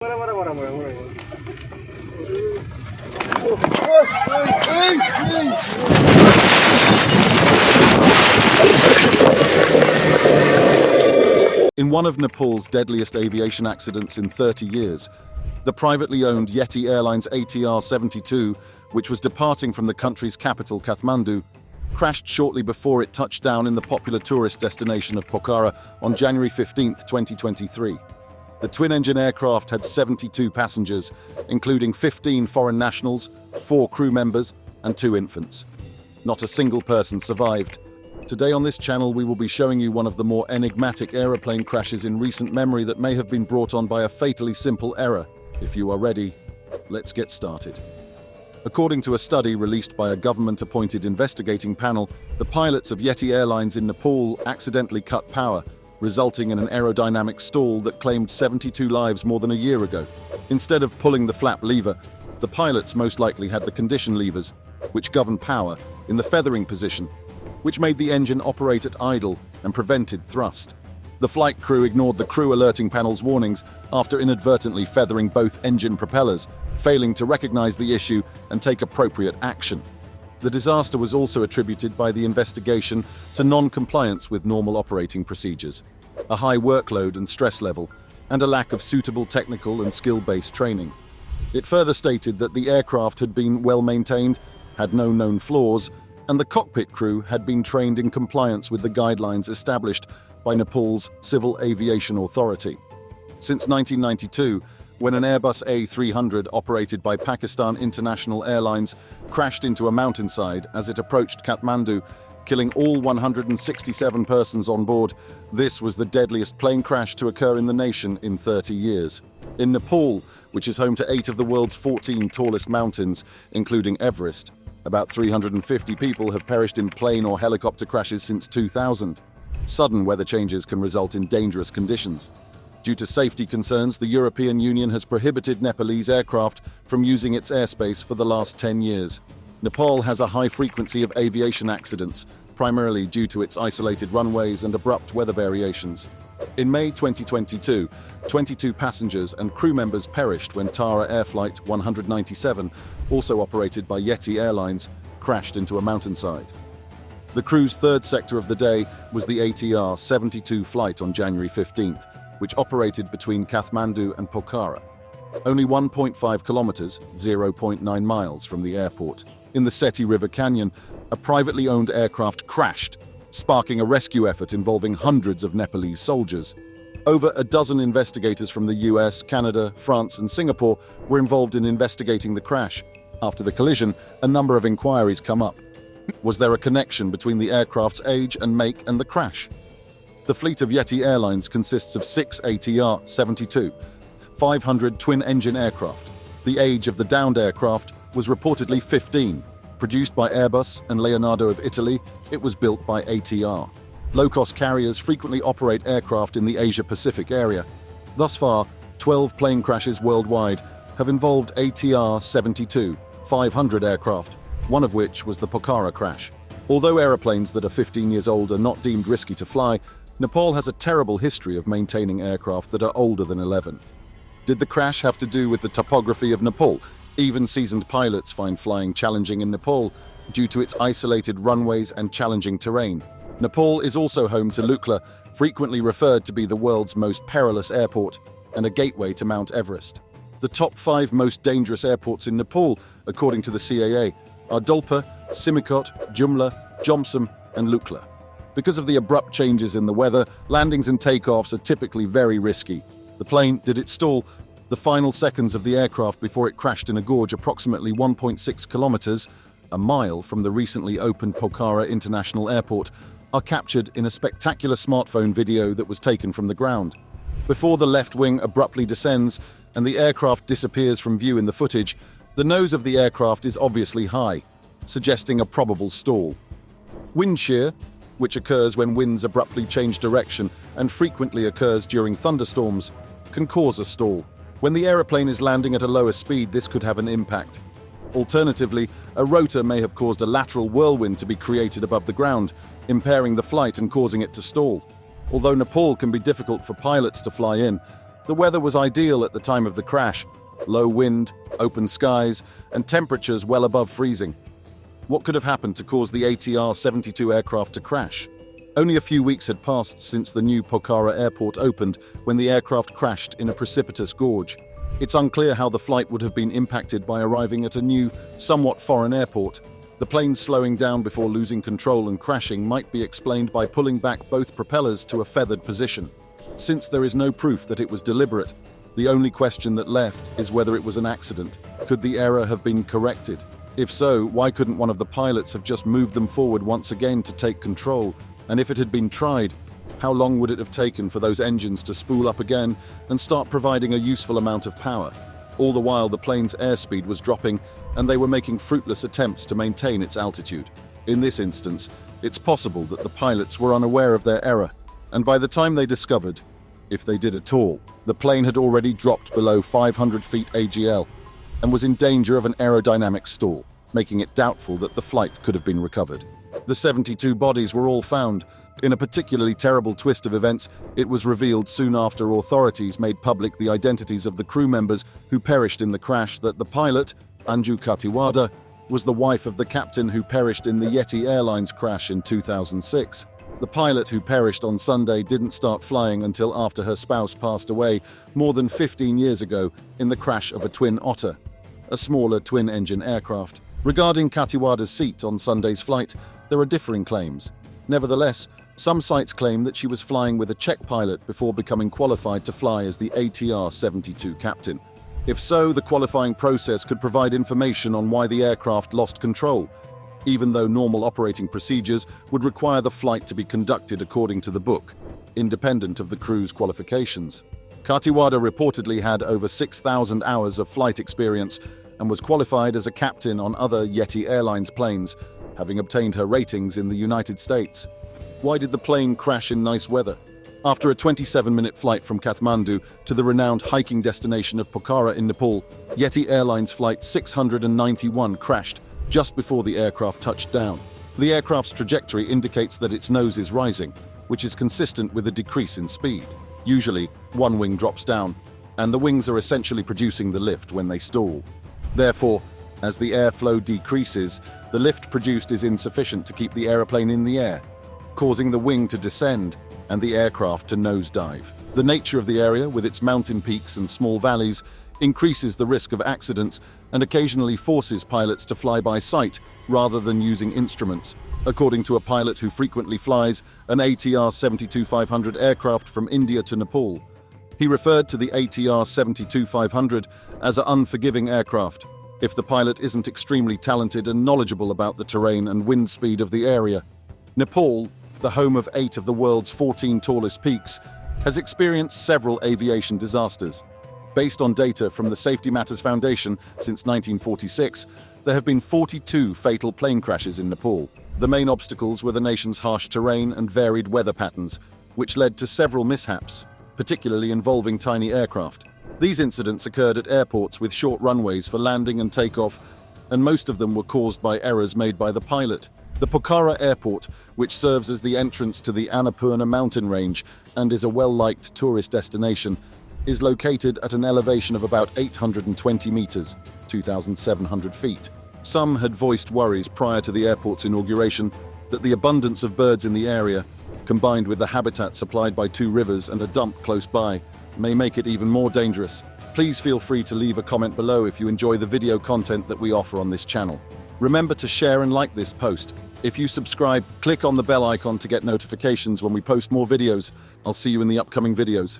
In one of Nepal's deadliest aviation accidents in 30 years, the privately owned Yeti Airlines ATR 72, which was departing from the country's capital Kathmandu, crashed shortly before it touched down in the popular tourist destination of Pokhara on January 15, 2023. The twin-engine aircraft had 72 passengers, including 15 foreign nationals, 4 crew members, and 2 infants. Not a single person survived. Today on this channel we will be showing you one of the more enigmatic aeroplane crashes in recent memory that may have been brought on by a fatally simple error. If you are ready, let's get started. According to a study released by a government-appointed investigating panel, the pilots of Yeti Airlines in Nepal accidentally cut power, resulting in an aerodynamic stall that claimed 72 lives more than a year ago. Instead of pulling the flap lever, the pilots most likely had the condition levers, which govern power, in the feathering position, which made the engine operate at idle and prevented thrust. The flight crew ignored the crew alerting panel's warnings after inadvertently feathering both engine propellers, failing to recognize the issue and take appropriate action. The disaster was also attributed by the investigation to non-compliance with normal operating procedures, a high workload and stress level, and a lack of suitable technical and skill-based training. It further stated that the aircraft had been well maintained, had no known flaws, and the cockpit crew had been trained in compliance with the guidelines established by Nepal's Civil Aviation Authority. Since 1992, when an Airbus A300 operated by Pakistan International Airlines crashed into a mountainside as it approached Kathmandu, killing all 167 persons on board, this was the deadliest plane crash to occur in the nation in 30 years. In Nepal, which is home to 8 of the world's 14 tallest mountains, including Everest, about 350 people have perished in plane or helicopter crashes since 2000. Sudden weather changes can result in dangerous conditions. Due to safety concerns, the European Union has prohibited Nepalese aircraft from using its airspace for the last 10 years. Nepal has a high frequency of aviation accidents, primarily due to its isolated runways and abrupt weather variations. In May 2022, 22 passengers and crew members perished when Tara Air Flight 197, also operated by Yeti Airlines, crashed into a mountainside. The crew's third sector of the day was the ATR 72 flight on January 15th, which operated between Kathmandu and Pokhara, only 1.5 kilometers (0.9 miles) from the airport. In the Seti River Canyon, a privately owned aircraft crashed, sparking a rescue effort involving hundreds of Nepalese soldiers. Over a dozen investigators from the US, Canada, France, and Singapore were involved in investigating the crash. After the collision, a number of inquiries come up. Was there a connection between the aircraft's age and make and the crash? The fleet of Yeti Airlines consists of 6 ATR 72, 500 twin-engine aircraft. The age of the downed aircraft was reportedly 15. Produced by Airbus and Leonardo of Italy, it was built by ATR. Low-cost carriers frequently operate aircraft in the Asia-Pacific area. Thus far, 12 plane crashes worldwide have involved ATR 72, 500 aircraft, one of which was the Pokhara crash. Although aeroplanes that are 15 years old are not deemed risky to fly, Nepal has a terrible history of maintaining aircraft that are older than 11. Did the crash have to do with the topography of Nepal? Even seasoned pilots find flying challenging in Nepal due to its isolated runways and challenging terrain. Nepal is also home to Lukla, frequently referred to be the world's most perilous airport and a gateway to Mount Everest. The top 5 most dangerous airports in Nepal, according to the CAA, are Dolpa, Simikot, Jumla, Jomsom, and Lukla. Because of the abrupt changes in the weather, landings and takeoffs are typically very risky. The plane did its stall. The final seconds of the aircraft before it crashed in a gorge approximately 1.6 kilometers, a mile from the recently opened Pokhara International Airport, are captured in a spectacular smartphone video that was taken from the ground. Before the left wing abruptly descends and the aircraft disappears from view in the footage, the nose of the aircraft is obviously high, suggesting a probable stall. Wind shear, which occurs when winds abruptly change direction and frequently occurs during thunderstorms, can cause a stall. When the aeroplane is landing at a lower speed, this could have an impact. Alternatively, a rotor may have caused a lateral whirlwind to be created above the ground, impairing the flight and causing it to stall. Although Nepal can be difficult for pilots to fly in, The weather was ideal at the time of the crash: low wind, open skies, and temperatures well above freezing. What could have happened to cause the ATR-72 aircraft to crash? Only a few weeks had passed since the new Pokhara airport opened when the aircraft crashed in a precipitous gorge. It's unclear how the flight would have been impacted by arriving at a new, somewhat foreign airport. The plane slowing down before losing control and crashing might be explained by pulling back both propellers to a feathered position. Since there is no proof that it was deliberate, the only question that left is whether it was an accident. Could the error have been corrected? If so, why couldn't one of the pilots have just moved them forward once again to take control? And if it had been tried, how long would it have taken for those engines to spool up again and start providing a useful amount of power? All the while, the plane's airspeed was dropping, and they were making fruitless attempts to maintain its altitude. In this instance, it's possible that the pilots were unaware of their error, and by the time they discovered, if they did at all, the plane had already dropped below 500 feet AGL and was in danger of an aerodynamic stall, making it doubtful that the flight could have been recovered. The 72 bodies were all found. In a particularly terrible twist of events, it was revealed soon after authorities made public the identities of the crew members who perished in the crash that the pilot, Anju Katiwada, was the wife of the captain who perished in the Yeti Airlines crash in 2006. The pilot who perished on Sunday didn't start flying until after her spouse passed away more than 15 years ago in the crash of a Twin Otter, a smaller twin-engine aircraft. Regarding Katiwada's seat on Sunday's flight, there are differing claims. Nevertheless, some sites claim that she was flying with a Czech pilot before becoming qualified to fly as the ATR-72 captain. If so, the qualifying process could provide information on why the aircraft lost control, even though normal operating procedures would require the flight to be conducted according to the book, independent of the crew's qualifications. Katiwada reportedly had over 6,000 hours of flight experience and was qualified as a captain on other Yeti Airlines planes, having obtained her ratings in the United States. Why did the plane crash in nice weather? After a 27-minute flight from Kathmandu to the renowned hiking destination of Pokhara in Nepal, Yeti Airlines Flight 691 crashed just before the aircraft touched down. The aircraft's trajectory indicates that its nose is rising, which is consistent with a decrease in speed. Usually, one wing drops down, and the wings are essentially producing the lift when they stall. Therefore, as the airflow decreases, the lift produced is insufficient to keep the aeroplane in the air, causing the wing to descend and the aircraft to nosedive. The nature of the area, with its mountain peaks and small valleys, increases the risk of accidents and occasionally forces pilots to fly by sight rather than using instruments, according to a pilot who frequently flies an ATR-72-500 aircraft from India to Nepal. He referred to the ATR-72-500 as an unforgiving aircraft if the pilot isn't extremely talented and knowledgeable about the terrain and wind speed of the area. Nepal, the home of 8 of the world's 14 tallest peaks, has experienced several aviation disasters. Based on data from the Safety Matters Foundation since 1946, there have been 42 fatal plane crashes in Nepal. The main obstacles were the nation's harsh terrain and varied weather patterns, which led to several mishaps, particularly involving tiny aircraft. These incidents occurred at airports with short runways for landing and takeoff, and most of them were caused by errors made by the pilot. The Pokhara Airport, which serves as the entrance to the Annapurna mountain range and is a well-liked tourist destination, is located at an elevation of about 820 meters, 2,700 feet. Some had voiced worries prior to the airport's inauguration that the abundance of birds in the area, combined with the habitat supplied by 2 rivers and a dump close by, may make it even more dangerous. Please feel free to leave a comment below if you enjoy the video content that we offer on this channel. Remember to share and like this post. If you subscribe, click on the bell icon to get notifications when we post more videos. I'll see you in the upcoming videos.